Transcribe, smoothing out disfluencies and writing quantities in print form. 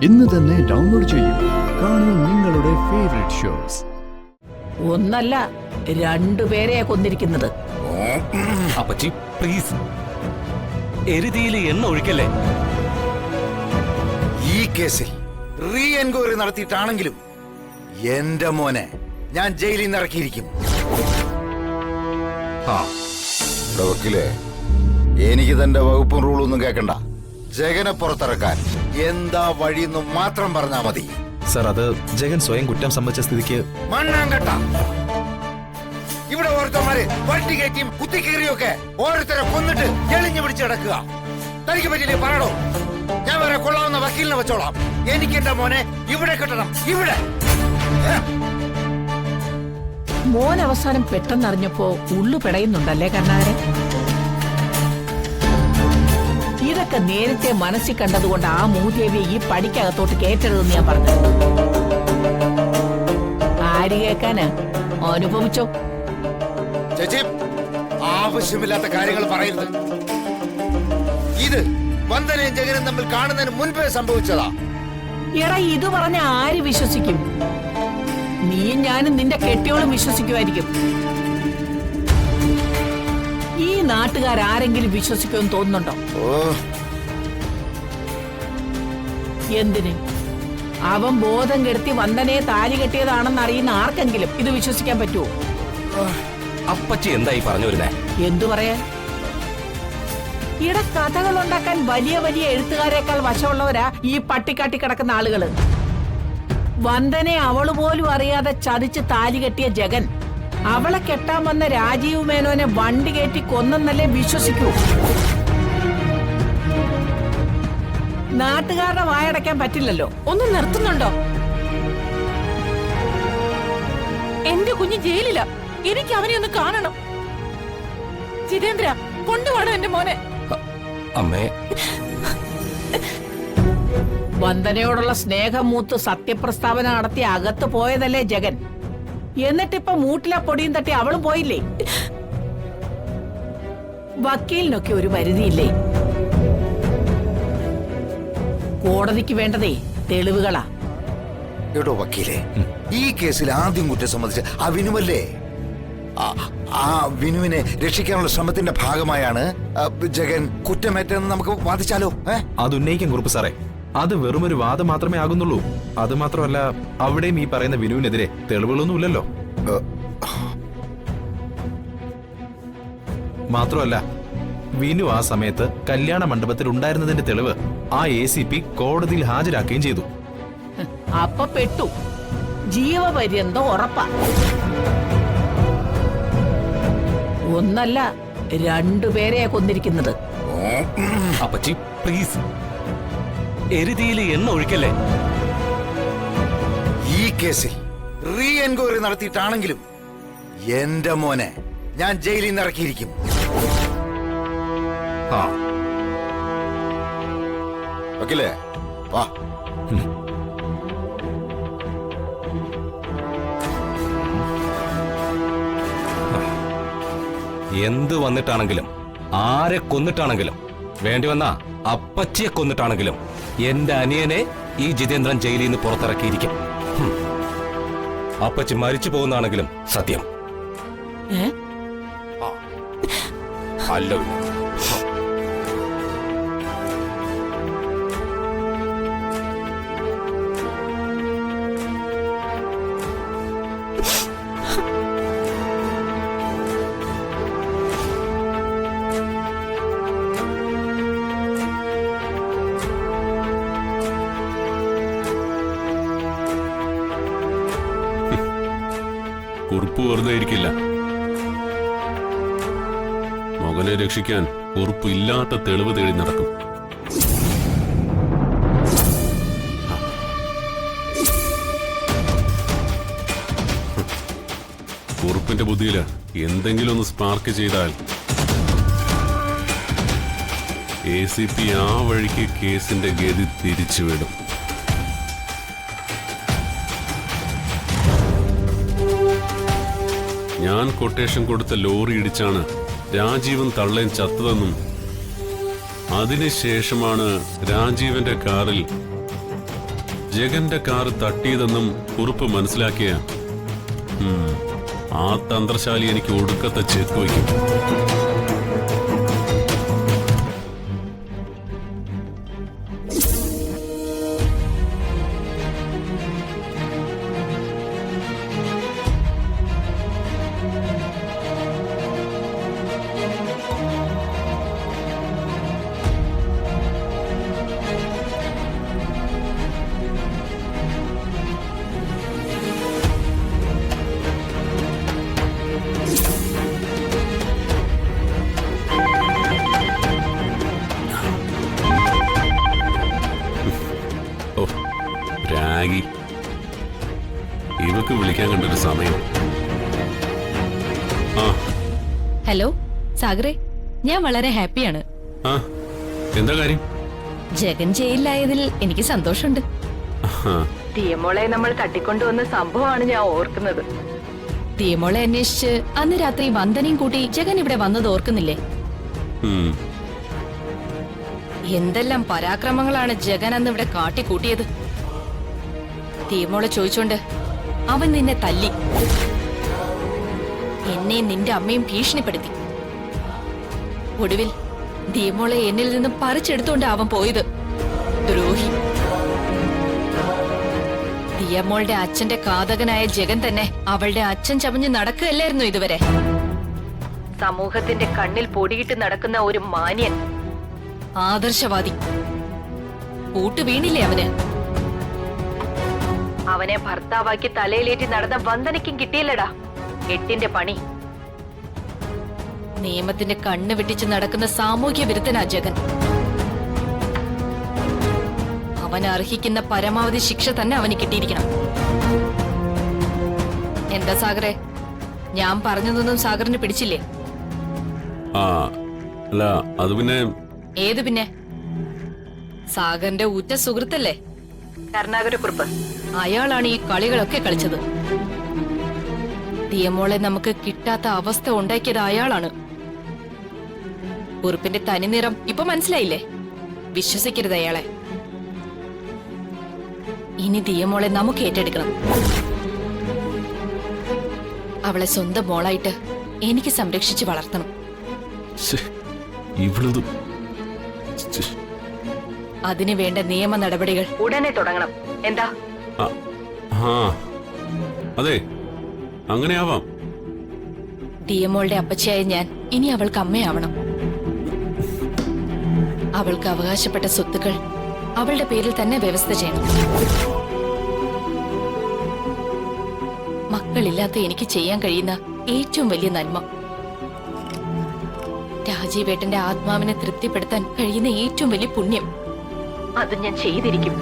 ഇന്ന് തന്നെ ഡൗൺലോഡ് ചെയ്യൂ. കാണൂ നിങ്ങളുടെ ഫേവറേറ്റ് ഷോസ്. ഒന്നല്ല, രണ്ടുപേരെയാ കൊന്നിരിക്കുന്നത്. അപ്പച്ചി പ്ലീസ്, എരുതിയിൽ എണ്ണ ഒഴിക്കല്ലേ. ഈ കേസിൽ റീ എൻക്വയറി നടത്തിയിട്ടാണെങ്കിലും എന്റെ മോനെ ഞാൻ ജയിലിൽ നിന്ന് ഇറക്കിയിരിക്കും. വക്കീലേ, എനിക്ക് തന്റെ വകുപ്പും റൂളൊന്നും കേൾക്കണ്ട. ജഗനെ പുറത്തിറക്കാൻ എന്താ വഴിയെന്ന് മാത്രം പറഞ്ഞാ മതി. സർ, അത് ജഗൻ സ്വയം കുറ്റം സമ്മതിച്ച സ്ഥിതിക്ക് മണ്ണാങ്കട്ട ഇവിടെ ഓരോരുത്തന്മാര് വണ്ടി കയറ്റിയും കുത്തിക്കേറിയൊക്കെ ഓരോരുത്തരെ കൊന്നിട്ട് എളിഞ്ഞു പിടിച്ച് കിടക്കുക. തനിക്ക് പറ്റില്ലേ പറയണോ? ഞാൻ വേറെ കൊള്ളാവുന്ന വക്കീലിനെ വെച്ചോളാം. എനിക്ക് എന്റെ മോനെ ഇവിടെ കിട്ടണം, ഇവിടെ. മോൻ അവസാനം പെട്ടെന്നറിഞ്ഞപ്പോ ഉള്ളു പിടയുന്നുണ്ടല്ലേ കണ്ണാരൻ? ഇതൊക്കെ നേരത്തെ മനസ്സിൽ കണ്ടതുകൊണ്ട് ആ മൂദേവിയെ ഈ പടിക്കകത്തോട്ട് കേറ്റരുതെന്ന് ഞാൻ പറഞ്ഞു. ആര് കേൾക്കാന്? അനുഭവിച്ചോ? ചേച്ചി, ആവശ്യമില്ലാത്ത കാര്യങ്ങൾ പറയരുത്. ഇത് വന്ദനയും ജഗനും തമ്മിൽ കാണുന്നതിന് മുൻപേ സംഭവിച്ചതാ. എടാ, ഇത് പറഞ്ഞ ആര് വിശ്വസിക്കും? നീയും ഞാനും നിന്റെ കെട്ടിയോളും വിശ്വസിക്കുമായിരിക്കും. ഈ നാട്ടുകാരെങ്കിലും വിശ്വസിക്കുമെന്ന് തോന്നുന്നുണ്ടോ? എന്തിന്? അവൻ ബോധം കെടുത്തി വന്ദനയെ താലി കെട്ടിയതാണെന്ന് അറിയുന്ന ആർക്കെങ്കിലും ഇത് വിശ്വസിക്കാൻ പറ്റുമോ? അപ്പച്ചി എന്തായി പറഞ്ഞു വരുന്നേ? എന്തു പറയാൻ? കഥകൾ ഉണ്ടാക്കാൻ വലിയ വലിയ എഴുത്തുകാരേക്കാൾ വശമുള്ളവരാ ഈ പട്ടിക്കാട്ടി കിടക്കുന്ന ആളുകള്. വന്ദനെ അവള് പോലും അറിയാതെ ചതിച്ച് താലി കെട്ടിയ ജഗൻ അവളെ കെട്ടാൻ വന്ന രാജീവ് മേനോനെ വണ്ടി കയറ്റി കൊന്നെന്നല്ലേ വിശ്വസിക്കൂ? നാട്ടുകാരുടെ വായടയ്ക്കാൻ പറ്റില്ലല്ലോ. ഒന്ന് നിർത്തുന്നുണ്ടോ? എന്റെ കുഞ്ഞ് ജയിലില്ല. എനിക്ക് അവനെ ഒന്ന് കാണണം. ജിതേന്ദ്ര, കൊണ്ടുപോകണം എന്റെ മോനെ. അമ്മേ, വന്ദനയോടുള്ള സ്നേഹം മൂത്ത് സത്യപ്രസ്താവന നടത്തി അകത്ത് പോയതല്ലേ ജഗൻ? എന്നിട്ടിപ്പൊ മൂട്ടിലെ പൊടിയും തട്ടി അവളും പോയില്ലേ? വക്കീലിനൊക്കെ ഒരു പരിധിയില്ലേ? കോടതിക്ക് വേണ്ടതേ തെളിവുകളാ. കേട്ടോ വക്കീലെ, ഈ കേസിൽ ആദ്യം കുറ്റം സംബന്ധിച്ച് ആ വിനുവല്ലേ? ആ വിനുവിനെ രക്ഷിക്കാനുള്ള ശ്രമത്തിന്റെ ഭാഗമായാണ് ജഗൻ കുറ്റമേറ്റെന്ന് നമുക്ക് വാദിച്ചാലോ? അത് ഉന്നയിക്കാൻ കുറുപ്പ് സാറേ. അത് വെറുമൊരു വാദം മാത്രമേ ആകുന്നുള്ളൂ. അത് മാത്രമല്ല, അവിടെയും ഈ പറയുന്ന വിനുവിനെതിരെ തെളിവുകളൊന്നുമില്ലല്ലോ. മാത്രമല്ല, വിനു ആ സമയത്ത് കല്യാണ മണ്ഡപത്തിൽ ഉണ്ടായിരുന്നതിന്റെ തെളിവ് ആ ACP കോടതിയിൽ ഹാജരാക്കുകയും ചെയ്തു. അപ്പൊ പെട്ടു. ജീവപര്യന്തം ഉറപ്പാ. ഒന്നല്ല, രണ്ടുപേരെയാ കൊന്നിരിക്കുന്നത്. അപ്പച്ചി പ്ലീസ്, എരുതിയിൽ എണ്ണ ഒഴിക്കല്ലേ. ഈ കേസിൽ റീ എൻക്വയറി നടത്തിയിട്ടാണെങ്കിലും എന്റെ മോനെ ഞാൻ ജയിലിൽ നിന്ന് ഇറക്കിയിരിക്കും. വക്കീലേ, വാ. എന്ത് വന്നിട്ടാണെങ്കിലും, ആരെ കൊന്നിട്ടാണെങ്കിലും, വേണ്ടി വന്ന അപ്പച്ചിയെ കൊന്നിട്ടാണെങ്കിലും എന്റെ അനിയനെ ഈ ജിതേന്ദ്രൻ ജയിലിൽ നിന്ന് പുറത്തിറക്കിയിരിക്കും. അപ്പച്ചി മരിച്ചു പോകുന്നതാണെങ്കിലും സത്യം. അല്ലോ, കുറുപ്പ് വെറുതെ ഇരിക്കില്ല. മകനെ രക്ഷിക്കാൻ കുറുപ്പ് ഇല്ലാത്ത തെളിവ് തേടി നടക്കും. കുറുപ്പിന്റെ ബുദ്ധിയില് എന്തെങ്കിലും ഒന്ന് സ്പാർക്ക് ചെയ്താൽ ACP ആ വഴിക്ക് കേസിന്റെ ഗതി തിരിച്ചുവിടും. ഞാൻ കൊട്ടേഷൻ കൊടുത്ത ലോറി ഇടിച്ചാണ് രാജീവും തള്ളയും ചത്തതെന്നും അതിനുശേഷമാണ് രാജീവന്റെ കാറിൽ ജഗന്റെ കാറ് തട്ടിയതെന്നും കുറുപ്പ് മനസ്സിലാക്കിയ ആ തന്ത്രശാലി എനിക്ക് ഒടുക്കത്തെ ചെക്ക് വയ്ക്കും. ഓ രാഗി, ഇവക്ക് വിളിക്കാൻ കണ്ടൊരു സമയം. ആ ഹലോ സാഗറെ, ഞാൻ വളരെ ഹാപ്പിയാണ്. ആ എന്താ കാര്യം? ജഗൻ ജയിലിലായതിൽ എനിക്ക് സന്തോഷമുണ്ട്. ആ, തീയമോളെ നമ്മൾ തട്ടിക്കൊണ്ടുവന്ന സംഭവമാണ് ഞാൻ ഓർക്കുന്നത്. തീയമോളെ അന്വേഷിച്ച് അന്ന് രാത്രി വന്ദനയും കൂട്ടി ജഗൻ ഇവിടെ വന്നത് ഓർക്കുന്നില്ലേ? ഉം. എന്തെല്ലാം പരാക്രമങ്ങളാണ് ജഗൻ അന്ന് ഇവിടെ കാട്ടിക്കൂട്ടിയത്. തീയമോളെ ചോദിച്ചോണ്ട് അവൻ നിന്നെ തല്ലി, എന്നെ നിന്റെ അമ്മയും ഭീഷണിപ്പെടുത്തി. ഒടുവിൽ തീയമോളെ എന്നിൽ നിന്നും പറിച്ചെടുത്തോണ്ട് അവൻ പോയത്. ദ്രോഹി. ദിയമോളുടെ അച്ഛന്റെ ഘാതകനായ ജഗൻ തന്നെ അവളുടെ അച്ഛൻ ചമഞ്ഞ് നടക്കുകയല്ലായിരുന്നു ഇതുവരെ. സമൂഹത്തിന്റെ കണ്ണിൽ പൊടിയിട്ട് നടക്കുന്ന ഒരു മാന്യൻ, ആദർശവാദി. കൂട്ടു വീണില്ലേ അവന്? അവനെ ഭർത്താവാക്കി തലയിലേറ്റി നടന്ന വന്ദനയ്ക്കും കിട്ടിയില്ലടാ 8ന്റെ പണി. നിയമത്തിന്റെ കണ്ണ് വെട്ടിച്ച് നടക്കുന്ന സാമൂഹ്യ വിരുദ്ധനാ ജഗൻ. അവൻ അർഹിക്കുന്ന പരമാവധി ശിക്ഷ തന്നെ അവന് കിട്ടിയിരിക്കണം. എന്താ സാഗറെ, ഞാൻ പറഞ്ഞതൊന്നും സാഗറിന് പിടിച്ചില്ലേ? ആ അല്ല, അത് പിന്നെ ഏത് പിന്നെ? സാഗറിന്റെ ഉറ്റ സുഹൃത്തല്ലേ കരുണാകരക്കുറുപ്പ്. അയാളാണ് ഈ കളികളൊക്കെ കളിച്ചത്. ദിയമോളെ നമുക്ക് കിട്ടാത്ത അവസ്ഥ ഉണ്ടാക്കിയത് അയാളാണ്. കുറുപ്പിന്റെ തനിനിറം ഇപ്പൊ മനസ്സിലായില്ലേ? വിശ്വസിക്കരുത് അയാളെ. ഇനി ദിയമോളെ നമുക്ക് ഏറ്റെടുക്കണം. അവളെ സ്വന്തം മോളായിട്ട് എനിക്ക് സംരക്ഷിച്ച് വളർത്തണം. ശ്ശെ, ഇവളത് ശ്ശെ. അതിനു വേണ്ട നിയമ നടപടികൾ ഉടനെ തുടങ്ങണം. എന്താ? ആ അതെ, അങ്ങനെയാവാം. ദിയമോളുടെ അപ്പച്ചയായ ഞാൻ ഇനി അവൾക്ക് അമ്മയാവണം. അവൾക്ക് അവകാശപ്പെട്ട സ്വത്തുക്കൾ അവളുടെ പേരിൽ തന്നെ വ്യവസ്ഥ ചെയ്യണം. മക്കളില്ലാത്ത എനിക്ക് ചെയ്യാൻ കഴിയുന്ന ഏറ്റവും വലിയ നന്മ, രാജീവേട്ടന്റെ ആത്മാവിനെ തൃപ്തിപ്പെടുത്താൻ കഴിയുന്ന ഏറ്റവും വലിയ പുണ്യം, അത് ഞാൻ ചെയ്തിരിക്കും.